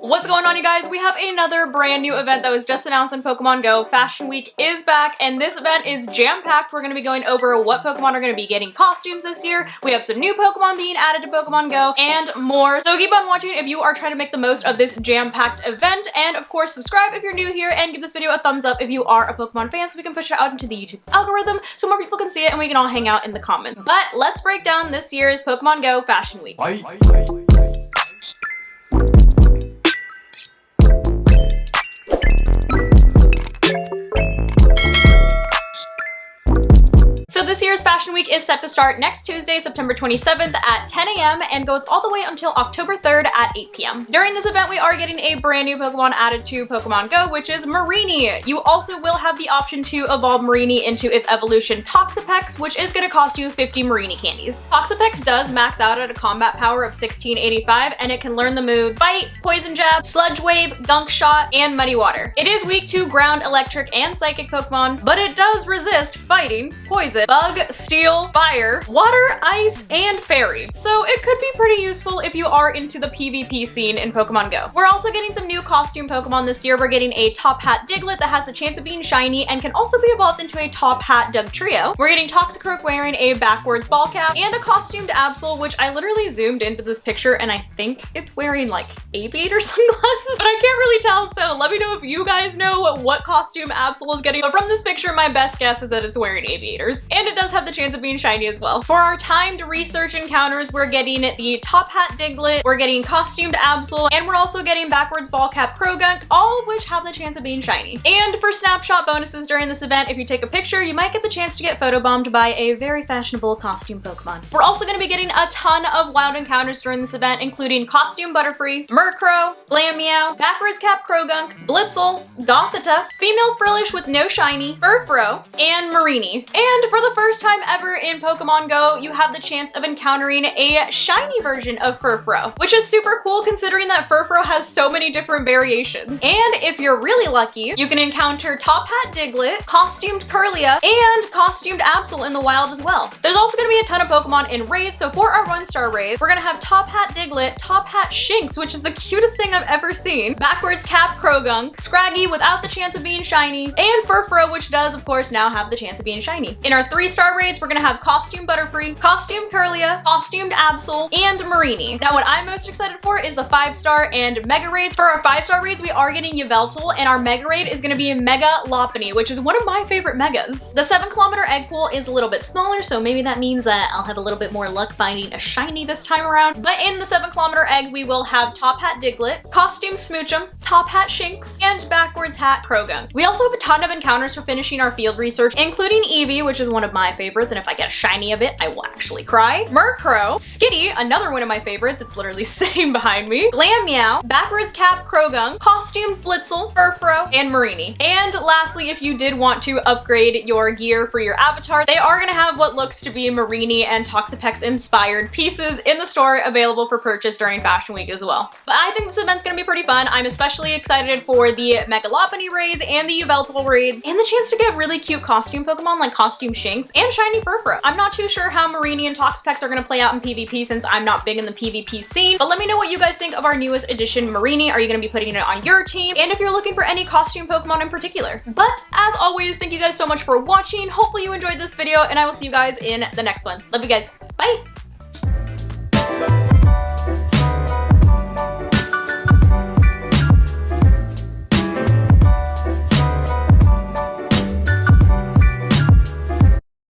What's going on, you guys? We have another brand new event that was just announced in Pokemon Go. Fashion Week is back, and this event is jam-packed. We're going to be going over what Pokemon are going to be getting costumes this year. We have some new Pokemon being added to Pokemon Go, and more. So keep on watching if you are trying to make the most of this jam-packed event, and of course, subscribe if you're new here, and give this video a thumbs up if you are a Pokemon fan so we can push it out into the YouTube algorithm so more people can see it and we can all hang out in the comments. But let's break down this year's Pokemon Go Fashion Week. So this year's Fashion Week is set to start next Tuesday, September 27th at 10 a.m. and goes all the way until October 3rd at 8 p.m. During this event, we are getting a brand new Pokemon added to Pokemon Go, which is Mareanie. You also will have the option to evolve Mareanie into its evolution Toxapex, which is going to cost you 50 Mareanie candies. Toxapex does max out at a combat power of 1685, and it can learn the moves Bite, Poison Jab, Sludge Wave, Gunk Shot, and Muddy Water. It is weak to Ground, Electric, and Psychic Pokemon, but it does resist Fighting, Poison, Bug, Steel, Fire, Water, Ice, and Fairy. So it could be pretty useful if you are into the PvP scene in Pokemon Go. We're also getting some new costume Pokemon this year. We're getting a Top Hat Diglett that has the chance of being shiny and can also be evolved into a Top Hat Dugtrio. We're getting Toxicroak wearing a backwards ball cap and a costumed Absol, which I literally zoomed into this picture and I think it's wearing like aviator sunglasses, but I can't really tell, so let me know if you guys know what costume Absol is getting. But from this picture, my best guess is that it's wearing aviators. And it does have the chance of being shiny as well. For our timed research encounters, we're getting the Top Hat Diglett, we're getting costumed Absol, and we're also getting backwards ball cap Krogunk, all of which have the chance of being shiny. And for snapshot bonuses during this event, if you take a picture, you might get the chance to get photobombed by a very fashionable costume Pokemon. We're also going to be getting a ton of wild encounters during this event, including costume Butterfree, Murkrow, Glammeow, backwards cap Krogunk, Blitzel, Gothita, female Frillish with no shiny, Furfrou, and Mareanie. And for the first time ever in Pokemon Go, you have the chance of encountering a shiny version of Furfrou, which is super cool considering that Furfrou has so many different variations. And if you're really lucky, you can encounter Top Hat Diglett, costumed Kirlia, and costumed Absol in the wild as well. There's also going to be a ton of Pokemon in raids, so for our 1-star raids, we're going to have Top Hat Diglett, Top Hat Shinx, which is the cutest thing I've ever seen, backwards cap Krogunk, Scraggy without the chance of being shiny, and Furfrou, which does of course now have the chance of being shiny. In our 3-star raids, we're going to have costume Butterfree, costume Kirlia, costumed Absol, and Mareanie. Now what I'm most excited for is the 5-star and Mega raids. For our 5-star raids, we are getting Yveltal, and our Mega raid is going to be Mega Lopunny, which is one of my favorite Megas. The 7-kilometer egg pool is a little bit smaller, so maybe that means that I'll have a little bit more luck finding a shiny this time around. But in the 7-kilometer egg, we will have Top Hat Diglett, costume Smoochum, Top Hat Shinx, and backwards hat Krogunk. We also have a ton of encounters for finishing our field research, including Eevee, which is one of my favorites, and if I get a shiny of it, I will actually cry. Murkrow, Skitty, another one of my favorites, it's literally sitting behind me, Glammeow, backwards cap Krogunk, costumed Blitzel, Furfrou, and Mareanie. And lastly, if you did want to upgrade your gear for your avatar, they are going to have what looks to be Mareanie and Toxapex inspired pieces in the store available for purchase during Fashion Week as well. But I think this event's going to be pretty fun. I'm especially excited for the Mega Lopunny raids and the Yveltal raids, and the chance to get really cute costume Pokemon like costume Shinx and shiny Furfrou. I'm not too sure how Mareanie and Toxapex are going to play out in PvP since I'm not big in the PvP scene, but let me know what you guys think of our newest edition Mareanie. Are you going to be putting it on your team? And if you're looking for any costume Pokemon in particular. But as always, thank you guys so much for watching. Hopefully you enjoyed this video, and I will see you guys in the next one. Love you guys. Bye!